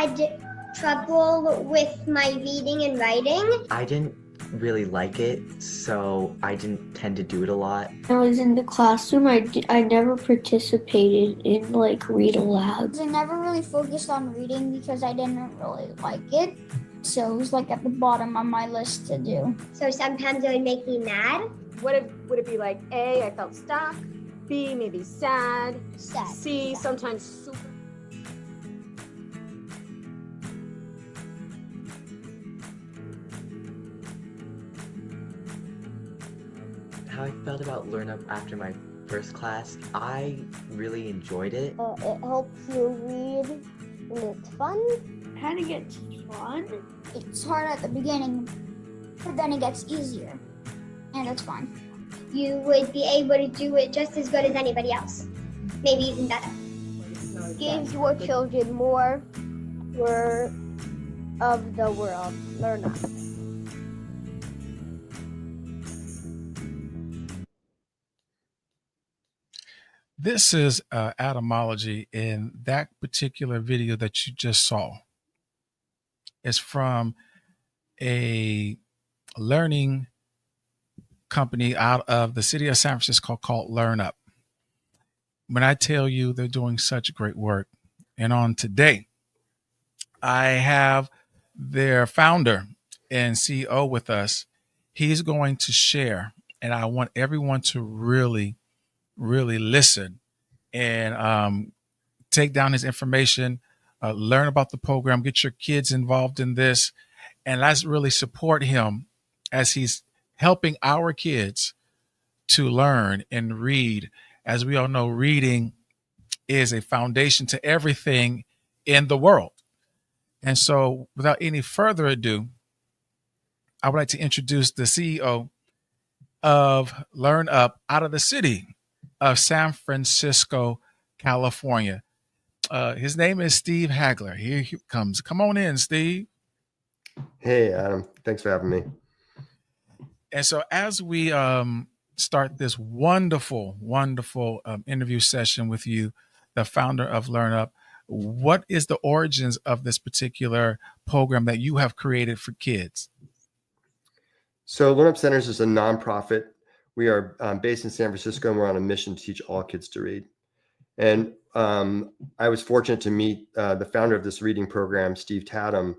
had trouble with my reading and writing. I didn't really like it, so I didn't tend to do it a lot. When I was in the classroom, I never participated in read aloud. I never really focused on reading because I didn't really like it. So it was at the bottom on my list to do. So sometimes it would make me mad. Would it be like A, I felt stuck, B, maybe sad, C, sometimes super. How I felt about LearnUP after my first class, I really enjoyed it. It helps you read and it's fun. Kind of gets fun. It's hard at the beginning, but then it gets easier, and it's fun. You would be able to do it just as good as anybody else, maybe even better. Gives your children more of the world. LearnUP. This is etymology in that particular video that you just saw. It's from a learning company out of the city of San Francisco called LearnUP. When I tell you they're doing such great work, and on today, I have their founder and CEO with us. He's going to share, and I want everyone to really listen and take down his information, learn about the program, get your kids involved in this, and let's really support him as he's helping our kids to learn and read. As we all know, reading is a foundation to everything in the world. And so without any further ado, I would like to introduce the CEO of LearnUP out of the city of San Francisco, California. His name is Steve Hagler. Here he comes. Come on in, Steve. Hey, Adam. Thanks for having me. And so as we start this wonderful interview session with you, the founder of LearnUP, what is the origins of this particular program that you have created for kids? So LearnUP Centers is a nonprofit. We are based in San Francisco, and we're on a mission to teach all kids to read. And I was fortunate to meet the founder of this reading program, Steve Tatum,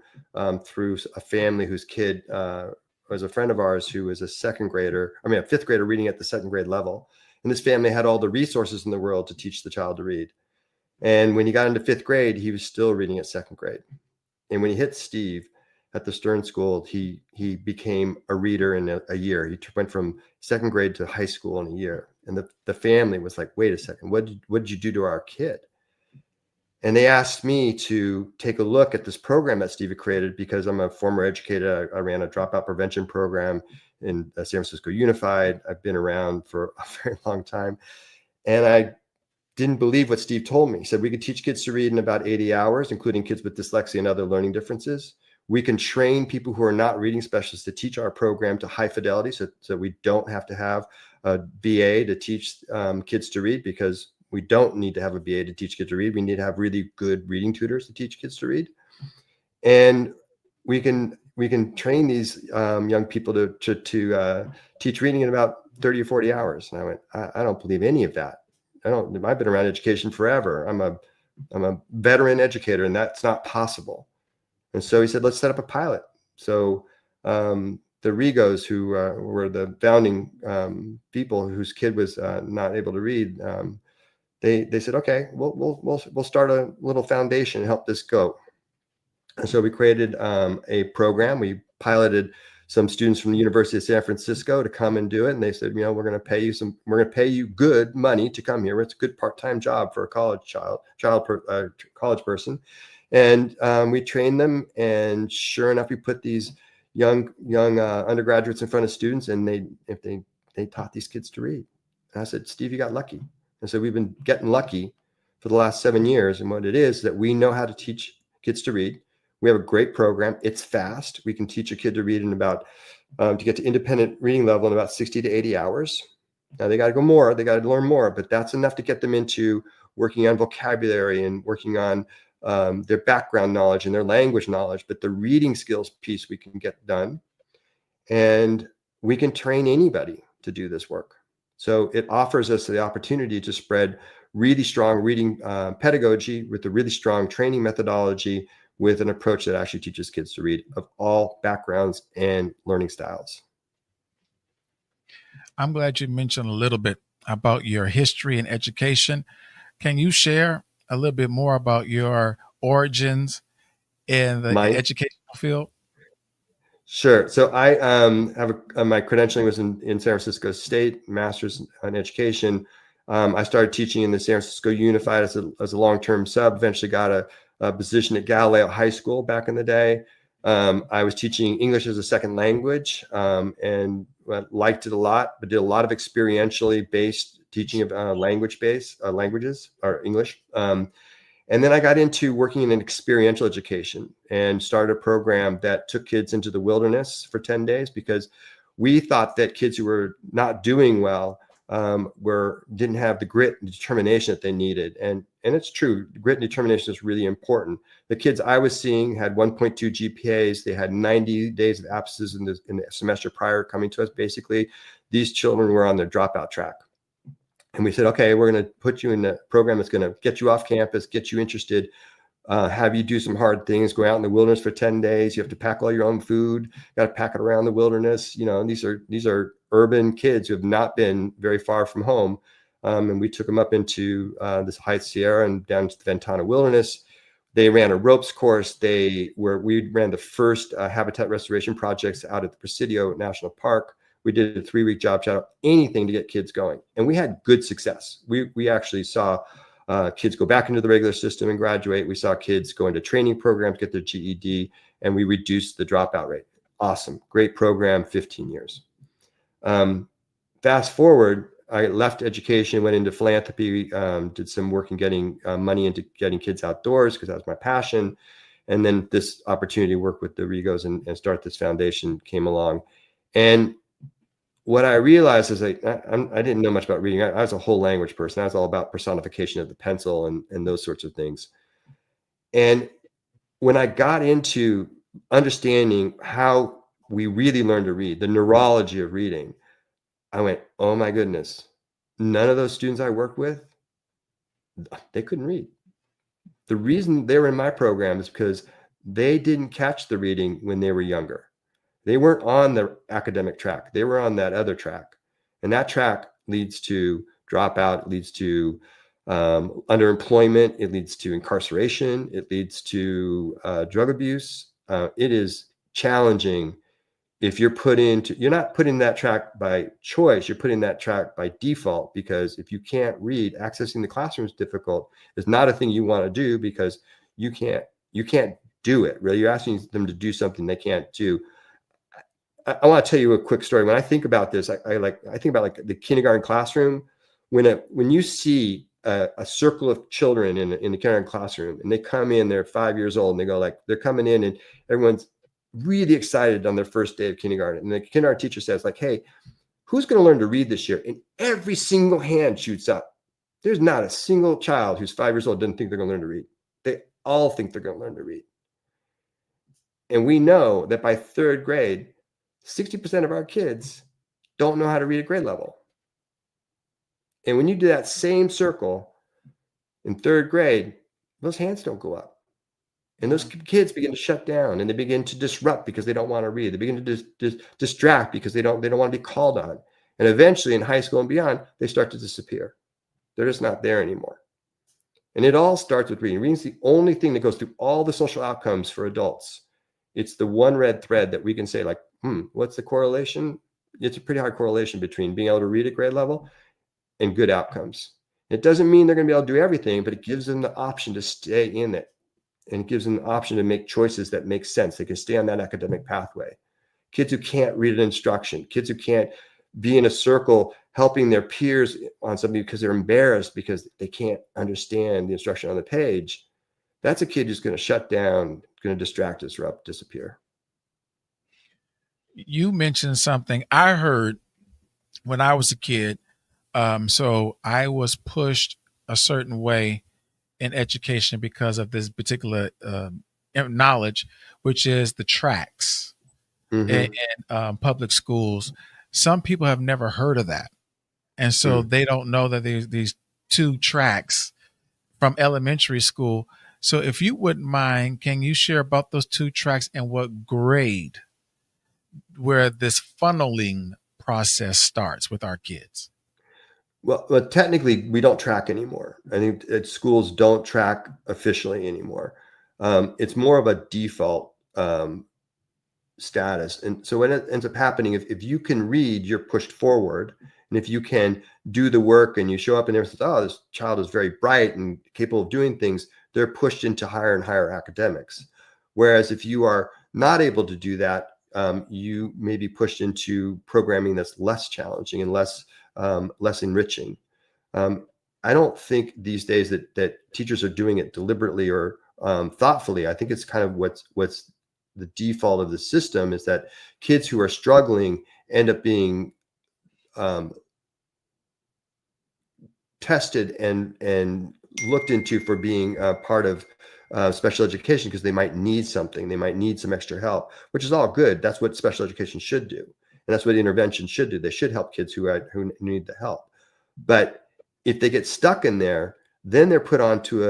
through a family whose kid was a friend of ours who was a fifth grader reading at the second grade level. And this family had all the resources in the world to teach the child to read. And when he got into fifth grade, he was still reading at second grade. And when he hit Steve at the Stern School, he became a reader in a year. He went from second grade to high school in a year. And the family was like, wait a second, what did you do to our kid? And they asked me to take a look at this program that Steve had created because I'm a former educator. I ran a dropout prevention program in San Francisco Unified. I've been around for a very long time. And I didn't believe what Steve told me. He said we could teach kids to read in about 80 hours, including kids with dyslexia and other learning differences. We can train people who are not reading specialists to teach our program to high fidelity so we don't have to have a BA to teach kids to read, because we don't need to have a BA to teach kids to read. We need to have really good reading tutors to teach kids to read. And we can train these young people to teach reading in about 30 or 40 hours. And I went, I don't believe any of that. I've been around education forever. I'm a veteran educator, and that's not possible. And so he said, let's set up a pilot. So the Rigos, who were the founding people whose kid was not able to read, they said, okay, we'll start a little foundation and help this go. And so we created a program. We piloted some students from the University of San Francisco to come and do it. And they said, we're going to pay you good money to come here. It's a good part-time job for a college college person. And we trained them, and sure enough, we put these young undergraduates in front of students, and they taught these kids to read. And I said, Steve, you got lucky. And so we've been getting lucky for the last 7 years. And what it is that we know how to teach kids to read. We have a great program. It's fast. We can teach a kid to read in about to get to independent reading level in about 60 to 80 hours. Now they got to go more. They got to learn more, but that's enough to get them into working on vocabulary and working on their background knowledge and their language knowledge, but the reading skills piece we can get done. And we can train anybody to do this work. So it offers us the opportunity to spread really strong reading pedagogy with a really strong training methodology with an approach that actually teaches kids to read of all backgrounds and learning styles. I'm glad you mentioned a little bit about your history and education. Can you share a little bit more about your origins in the Mine? educational field? Sure. So I have my credentialing was in San Francisco State, master's in education. I started teaching in the San Francisco Unified as a long-term sub, eventually got a position at Galileo High School back in the day. I was teaching English as a second language and liked it a lot, but did a lot of experientially based teaching of languages or English. And then I got into working in experiential education and started a program that took kids into the wilderness for 10 days because we thought that kids who were not doing well didn't have the grit and determination that they needed. And it's true, grit and determination is really important. The kids I was seeing had 1.2 GPAs. They had 90 days of absences in the semester prior coming to us. Basically, these children were on their dropout track. And we said, okay, we're going to put you in a program that's going to get you off campus, get you interested, have you do some hard things, go out in the wilderness for 10 days. You have to pack all your own food, got to pack it around the wilderness. You know, and these are urban kids who have not been very far from home. And we took them up into this High Sierra and down to the Ventana Wilderness. They ran a ropes course. We ran the first habitat restoration projects out at the Presidio National Park. We did a 3-week job shadow, anything to get kids going. And we had good success. We actually saw kids go back into the regular system and graduate. We saw kids go into training programs, get their GED, and we reduced the dropout rate. Awesome. Great program, 15 years. Fast forward, I left education, went into philanthropy, did some work in getting money into getting kids outdoors because that was my passion. And then this opportunity to work with the Rigos and start this foundation came along. And what I realized is I didn't know much about reading. I was a whole language person. I was all about personification of the pencil and those sorts of things. And when I got into understanding how we really learn to read, the neurology of reading, I went, oh my goodness, none of those students I worked with, they couldn't read. The reason they were in my program is because they didn't catch the reading when they were younger. They weren't on the academic track. They were on that other track. And that track leads to dropout. It leads to underemployment. It leads to incarceration. It leads to drug abuse. It is challenging if you're not put in that track by choice. You're put in that track by default, because if you can't read, accessing the classroom is difficult. It's not a thing you want to do because you can't do it. Really, you're asking them to do something they can't do. I want to tell you a quick story. When I think about this, I think about like the kindergarten classroom. When you see a circle of children in the kindergarten classroom, and they come in, they're 5 years old, and they go like, they're coming in, and everyone's really excited on their first day of kindergarten. And the kindergarten teacher says like, hey, who's going to learn to read this year? And every single hand shoots up. There's not a single child who's 5 years old doesn't think they're going to learn to read. They all think they're going to learn to read. And we know that by 3rd grade, 60% of our kids don't know how to read at grade level. And when you do that same circle in 3rd grade, those hands don't go up. And those kids begin to shut down, and they begin to disrupt because they don't want to read. They begin to distract because they don't want to be called on. And eventually in high school and beyond, they start to disappear. They're just not there anymore. And it all starts with reading. Reading is the only thing that goes through all the social outcomes for adults. It's the one red thread that we can say like, what's the correlation? It's a pretty hard correlation between being able to read at grade level and good outcomes. It doesn't mean they're going to be able to do everything, but it gives them the option to stay in it. And it gives them the option to make choices that make sense. They can stay on that academic pathway. Kids who can't read an instruction, kids who can't be in a circle helping their peers on something because they're embarrassed because they can't understand the instruction on the page. That's a kid who's going to shut down, going to distract, disrupt, disappear. You mentioned something I heard when I was a kid. So I was pushed a certain way in education because of this particular knowledge, which is the tracks in public schools. Some people have never heard of that. And so they don't know that there's these 2 tracks from elementary school. So if you wouldn't mind, can you share about those 2 tracks and what grade where this funneling process starts with our kids? Well, technically, we don't track anymore. I think schools don't track officially anymore. It's more of a default status. And so what ends up happening, if you can read, you're pushed forward. And if you can do the work and you show up and everyone says, oh, this child is very bright and capable of doing things, they're pushed into higher and higher academics. Whereas if you are not able to do that, you may be pushed into programming that's less challenging and less enriching. I don't think these days that teachers are doing it deliberately or thoughtfully. I think it's kind of what's the default of the system, is that kids who are struggling end up being tested and looked into for being part of special education, because they might need something. They might need some extra help, which is all good. That's what special education should do. And that's what intervention should do. They should help kids who need the help. But if they get stuck in there, then they're put onto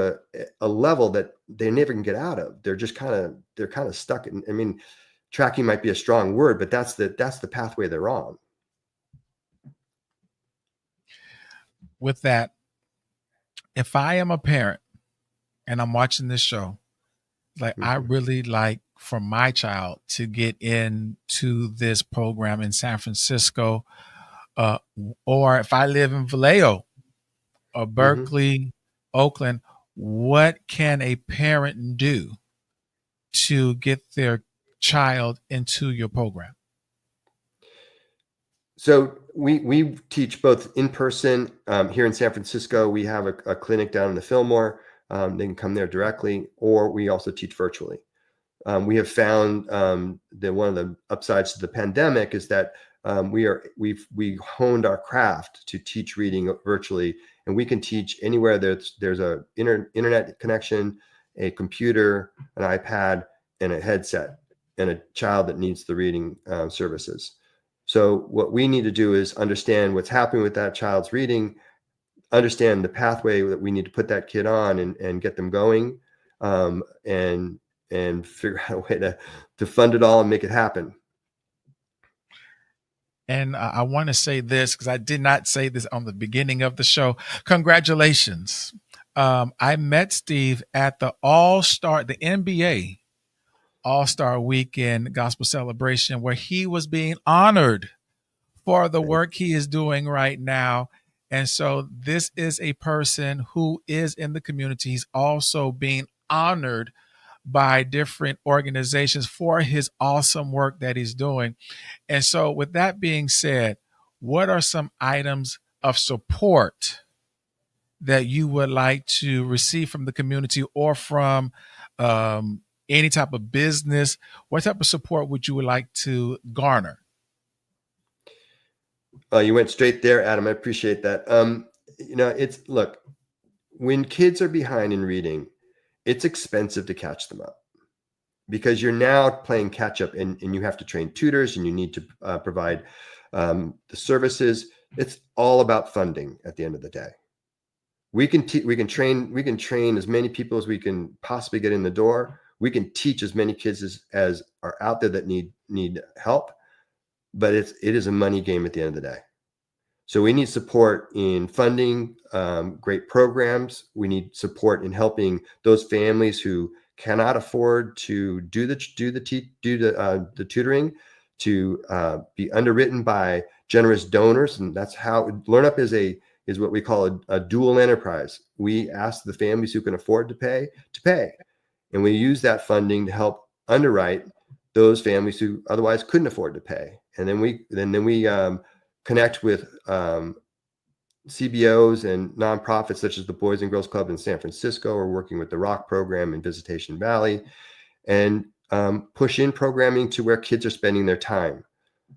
a level that they never can get out of. They're just kind of stuck in. I mean, tracking might be a strong word, but that's the pathway they're on. With that, if I am a parent and I'm watching this show, like I really like for my child to get into this program in San Francisco, or if I live in Vallejo or Berkeley, Oakland, what can a parent do to get their child into your program? So we teach both in person here in San Francisco. We have a clinic down in the Fillmore. They can come there directly, or we also teach virtually. We have found that one of the upsides to the pandemic is that we honed our craft to teach reading virtually, and we can teach anywhere there's a internet connection, a computer, an iPad, and a headset, and a child that needs the reading services. So what we need to do is understand what's happening with that child's reading, understand the pathway that we need to put that kid on and get them going, and figure out a way to fund it all and make it happen. And I want to say this, because I did not say this on the beginning of the show. Congratulations. I met Steve at the NBA All-Star Weekend Gospel Celebration, where he was being honored for the work he is doing right now. And so this is a person who is in the community. He's also being honored by different organizations for his awesome work that he's doing. And so with that being said, what are some items of support that you would like to receive from the community or from any type of business? What type of support would you like to garner? You went straight there, Adam. I appreciate that. Look, when kids are behind in reading, it's expensive to catch them up, because you're now playing catch up, and you have to train tutors, and you need to provide the services. It's all about funding at the end of the day. We can train as many people as we can possibly get in the door. We can teach as many kids as are out there that need help, but it is a money game at the end of the day. So we need support in funding great programs. We need support in helping those families who cannot afford to do the tutoring, to be underwritten by generous donors, and that's how LearnUP is what we call a dual enterprise. We ask the families who can afford to pay, and we use that funding to help underwrite those families who otherwise couldn't afford to pay. And then we connect with CBOs and nonprofits such as the Boys and Girls Club in San Francisco. We're working with the Rock program in Visitation Valley, and push in programming to where kids are spending their time.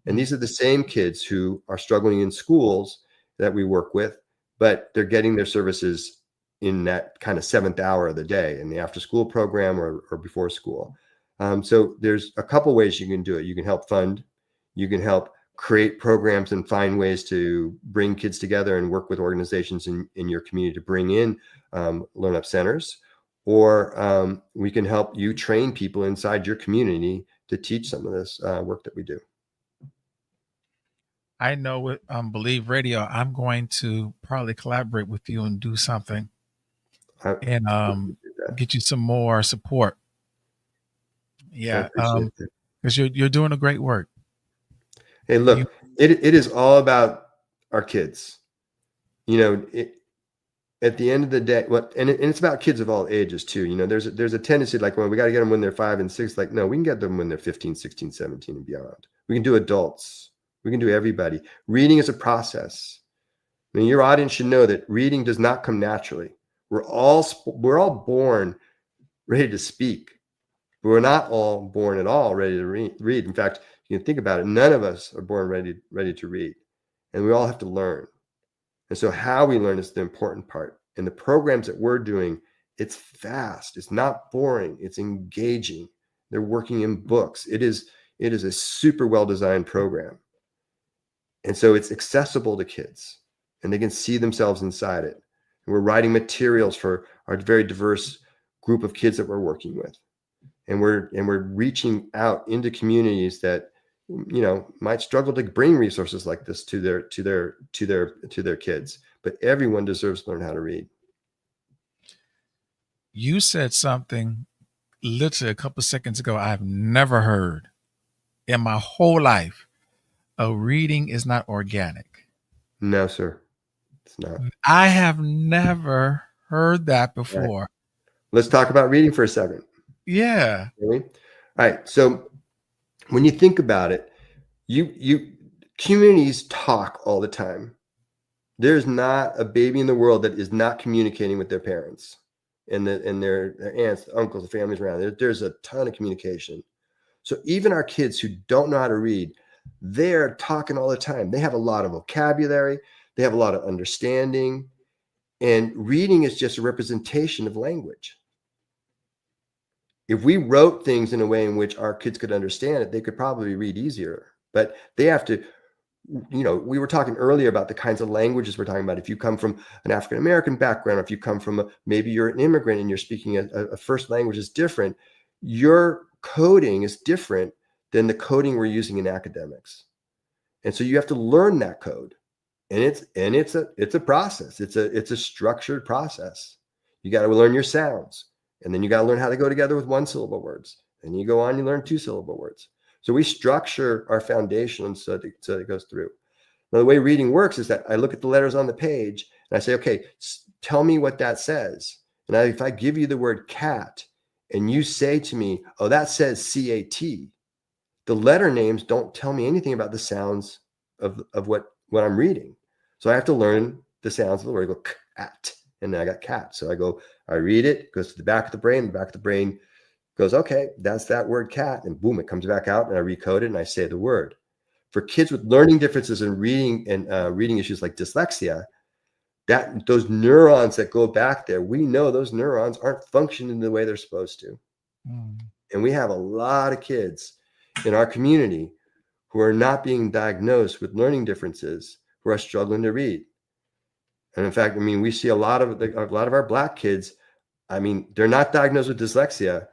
And these are the same kids who are struggling in schools that we work with, but they're getting their services in that kind of 7th hour of the day in the after school program or before school. So there's a couple ways you can do it. You can help fund, you can help create programs and find ways to bring kids together and work with organizations in your community to bring in LearnUP centers, or we can help you train people inside your community to teach some of this work that we do. I know with Believe Radio, I'm going to probably collaborate with you and do something and get you some more support. Yeah, because you're doing a great work. Hey, look, it is all about our kids. You know, at the end of the day, and it's about kids of all ages too. You know, there's a tendency like, well, we got to get them when they're 5 and 6. Like, no, we can get them when they're 15, 16, 17 and beyond. We can do adults. We can do everybody. Reading is a process. I mean, your audience should know that reading does not come naturally. We're all born ready to speak, but we're not all born at all ready to read. In fact, you can think about it. None of us are born ready to read, and we all have to learn. And so how we learn is the important part. And the programs that we're doing, it's fast. It's not boring. It's engaging. They're working in books. It is a super well-designed program. And so it's accessible to kids and they can see themselves inside it. And we're writing materials for our very diverse group of kids that we're working with. And we're reaching out into communities that, you know, might struggle to bring resources like this to their kids, but everyone deserves to learn how to read. You said something literally a couple seconds ago I've never heard in my whole life. Reading is not organic. No, sir. It's not. I have never heard that before. Right. Let's talk about reading for a second. Yeah. Really? All right. So when you think about it, you communities talk all the time. There's not a baby in the world that is not communicating with their parents and their aunts, uncles, the families around. There's a ton of communication. So even our kids who don't know how to read, they're talking all the time. They have a lot of vocabulary. They have a lot of understanding. And reading is just a representation of language. If we wrote things in a way in which our kids could understand it, they could probably read easier. But they have to, you know, we were talking earlier about the kinds of languages we're talking about. If you come from an African-American background, or if you come from maybe you're an immigrant and you're speaking a first language is different, your coding is different than the coding we're using in academics. And so you have to learn that code. And it's a process. It's a structured process. You got to learn your sounds. And then you got to learn how to go together with 1-syllable words. And you go on, you learn 2-syllable words. So we structure our foundation so that it goes through. Now, the way reading works is that I look at the letters on the page and I say, okay, tell me what that says. And if I give you the word cat and you say to me, oh, that says C-A-T, the letter names don't tell me anything about the sounds of what I'm reading. So I have to learn the sounds of the word. I go cat, and then I got cat. So I read it, goes to the back of the brain. The back of the brain goes, okay, that's that word cat. And boom, it comes back out and I recode it and I say the word. For kids with learning differences in reading and reading issues like dyslexia, those neurons that go back there, we know those neurons aren't functioning the way they're supposed to. And we have a lot of kids in our community who are not being diagnosed with learning differences, who are struggling to read. And in fact, I mean, we see a lot of our Black kids. I mean, they're not diagnosed with dyslexia,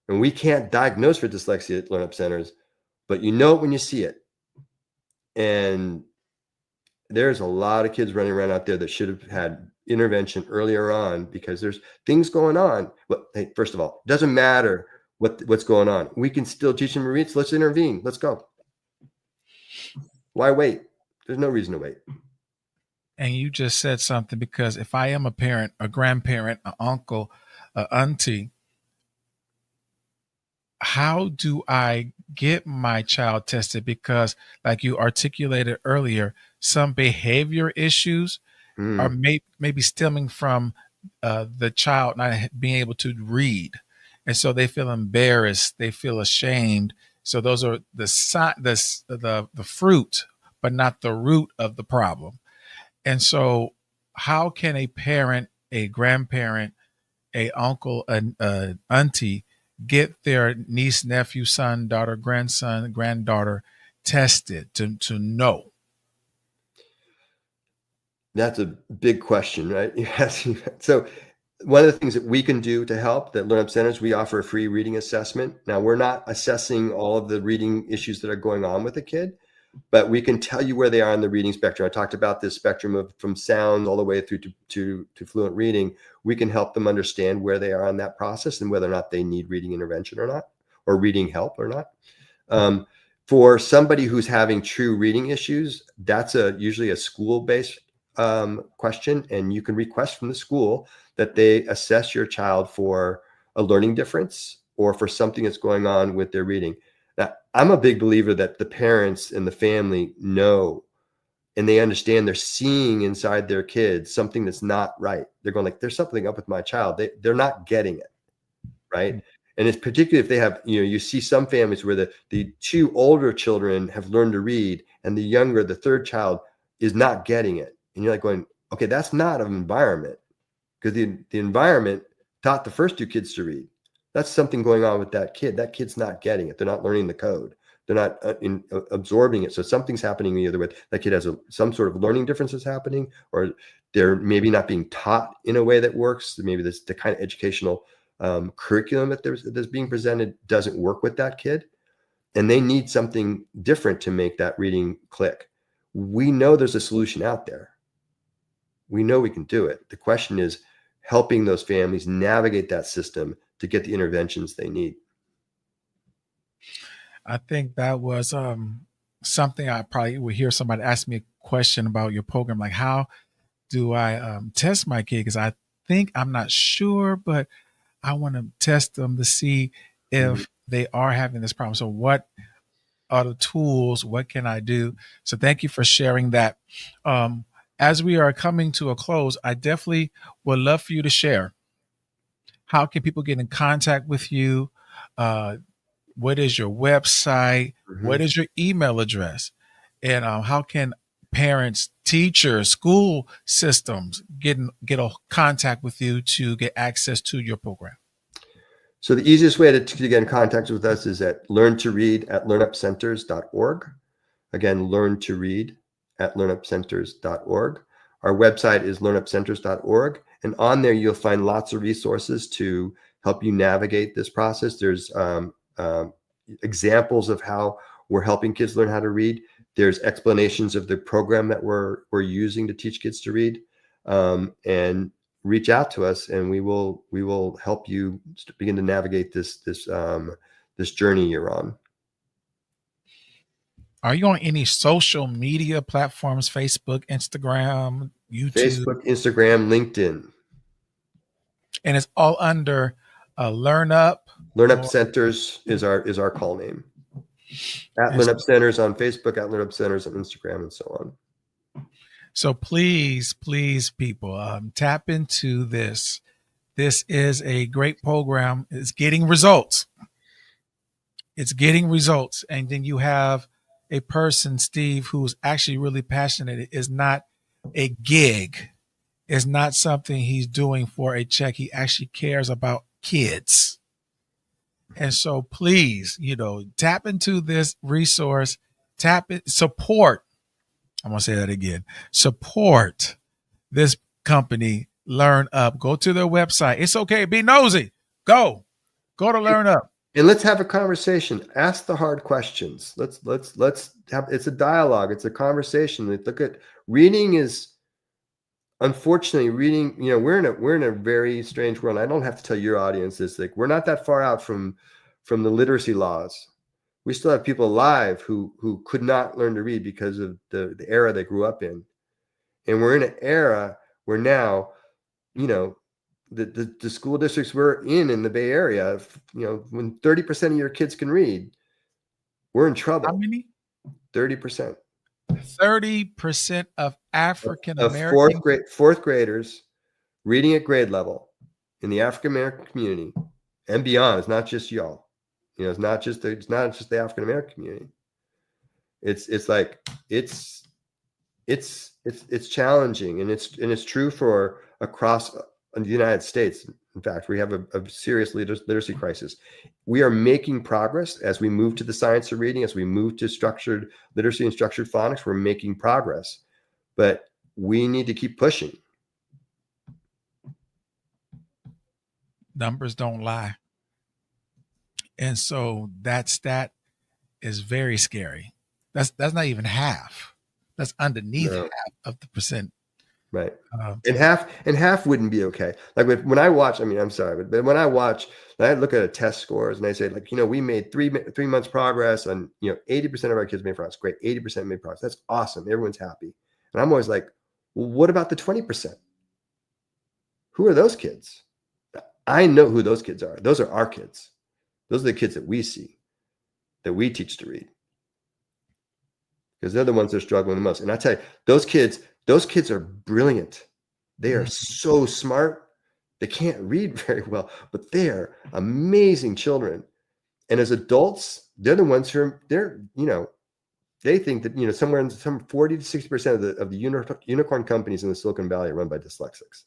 and we can't diagnose for dyslexia at LearnUP centers, but you know it when you see it. And there's a lot of kids running around out there that should have had intervention earlier on because there's things going on. But hey, first of all, it doesn't matter what's going on. We can still teach them to read. So let's intervene. Let's go. Why wait? There's no reason to wait. And you just said something, because if I am a parent, a grandparent, an uncle, an auntie, how do I get my child tested? Because like you articulated earlier, some behavior issues are maybe stemming from the child not being able to read. And so they feel embarrassed, they feel ashamed. So those are the fruit, but not the root of the problem. And so how can a parent a grandparent, a uncle, an auntie get their niece, nephew, son, daughter, grandson, granddaughter tested to know? That's a big question, right? Yes. So one of the things that we can do to help that LearnUp Centers, we offer a free reading assessment. Now, we're not assessing all of the reading issues that are going on with a kid, but we can tell you where they are in the reading spectrum. I talked about this spectrum of from sound all the way through to fluent reading. We can help them understand where they are on that process and whether or not they need reading intervention or not, or reading help or not. For somebody who's having true reading issues, that's usually a school-based question, and you can request from the school that they assess your child for a learning difference or for something that's going on with their reading. Now, I'm a big believer that the parents and the family know and they understand, they're seeing inside their kids something that's not right. They're going like, there's something up with my child. They're not getting it, right? And it's particularly if they have, you see some families where the two older children have learned to read and the younger, the third child is not getting it. And you're like going, okay, that's not an environment, because the environment taught the first two kids to read. That's something going on with that kid. That kid's not getting it. They're not learning the code. They're not absorbing it. So something's happening either with that kid has some sort of learning differences happening, or they're maybe not being taught in a way that works. Maybe the kind of educational curriculum that's being presented doesn't work with that kid, and they need something different to make that reading click. We know there's a solution out there. We know we can do it. The question is helping those families navigate that system to get the interventions they need. I think that was something I probably would hear somebody ask me a question about your program, like how do I test my kid? Because I think I'm not sure, but I want to test them to see if they are having this problem. So what are the tools? What can I do? So thank you for sharing that. As we are coming to a close, I definitely would love for you to share. How can people get in contact with you? What is your website? What is your email address? And how can parents, teachers, school systems get a contact with you to get access to your program? So the easiest way to get in contact with us is at learntoread@learnupcenters.org. Again, learntoread@learnupcenters.org. Our website is learnupcenters.org. And on there, you'll find lots of resources to help you navigate this process. There's examples of how we're helping kids learn how to read. There's explanations of the program that we're using to teach kids to read. And reach out to us, and we will help you begin to navigate this journey you're on. Are you on any social media platforms? Facebook, Instagram, YouTube? Facebook, Instagram, LinkedIn. And it's all under LearnUP. LearnUp Centers is our call name. At LearnUp Centers on Facebook, at LearnUp Centers on Instagram, and so on. So please, people, tap into this. This is a great program. It's getting results. And then you have a person, Steve, who's actually really passionate. It is not a gig. It's not something he's doing for a check. He actually cares about kids. And so please, tap into this resource, support. I'm going to say that again. Support this company, LearnUP. Go to their website. It's okay. Be nosy. Go to LearnUP. And let's have a conversation. Ask the hard questions. Let's have, it's a dialogue. It's a conversation. Look at reading is, unfortunately, reading, we're in a very strange world. I don't have to tell your audience this. Like, we're not that far out from the literacy laws. We still have people alive who could not learn to read because of the era they grew up in. And we're in an era where now, the school districts we're in the Bay Area, when 30% of your kids can read, we're in trouble. How many? 30%. 30% of African American fourth graders reading at grade level in the African American community and beyond. It's not just y'all. It's not just the African American community. It's challenging, and it's true for across in the United States. In fact, we have a serious literacy crisis. We are making progress as we move to the science of reading, as we move to structured literacy and structured phonics. We're making progress, but we need to keep pushing. Numbers don't lie. And so that stat is very scary. That's not even half. That's underneath half of the percent. Right. And half wouldn't be okay. Like when I watch, I mean, I'm sorry, but when I watch, I look at a test scores and I say, like, we made three months progress on, 80% of our kids made progress. Great. 80% made progress. That's awesome. Everyone's happy. And I'm always like, well, what about the 20%? Who are those kids? I know who those kids are. Those are our kids. Those are the kids that we see, that we teach to read. Because they're the ones that are struggling the most. And I tell you, those kids are brilliant. They are so smart. They can't read very well, but they are amazing children. And as adults, they're the ones who they think that, somewhere in some 40 to 60% of the unicorn companies in the Silicon Valley are run by dyslexics.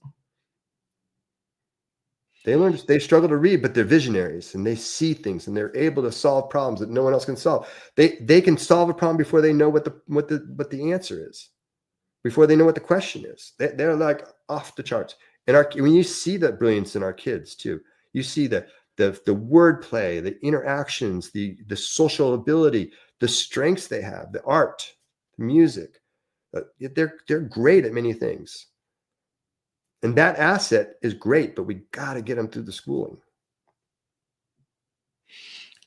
They struggle to read, but they're visionaries and they see things and they're able to solve problems that no one else can solve. They can solve a problem before they know what the answer is, before they know what the question is. They're like off the charts. And when you see that brilliance in our kids too, you see the wordplay, the interactions, the social ability, the strengths they have, the art, the music. They're great at many things. And that asset is great, but we got to get them through the schooling.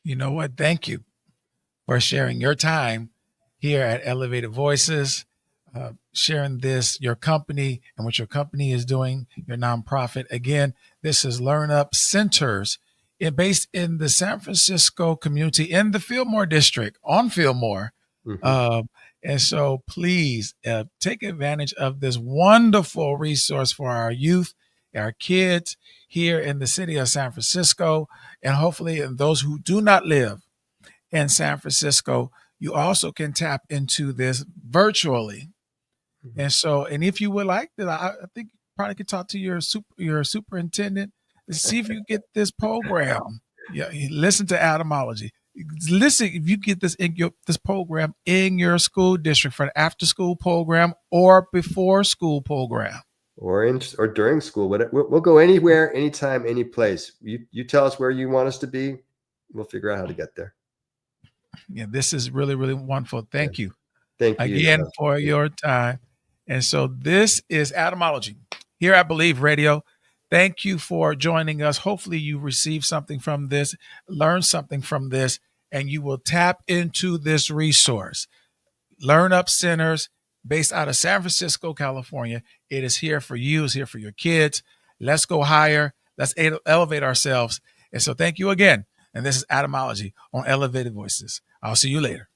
You know what? Thank you for sharing your time here at Elevated Voices, sharing your company and what your company is doing, your nonprofit. Again, this is LearnUP Centers based in the San Francisco community in the Fillmore district on Fillmore. Mm-hmm. And so please take advantage of this wonderful resource for our youth, our kids here in the city of San Francisco, and hopefully those who do not live in San Francisco, you also can tap into this virtually. Mm-hmm. And so, and if you would like that, I think you probably could talk to your superintendent to see if you get this program. Yeah, listen to Etymology. Listen, if you get this this program in your school district for an after school program or before school program, or during school, we'll go anywhere, anytime, any place. You tell us where you want us to be, we'll figure out how to get there. Yeah, this is really, really wonderful. Thank you. Thank you again for your time. And so this is Etymology here at Believe Radio. Thank you for joining us. Hopefully you received something from this, learned something from this, and you will tap into this resource. LearnUP Centers based out of San Francisco, California. It is here for you. It's here for your kids. Let's go higher. Let's elevate ourselves. And so thank you again. And this is Etymology on Elevated Voices. I'll see you later.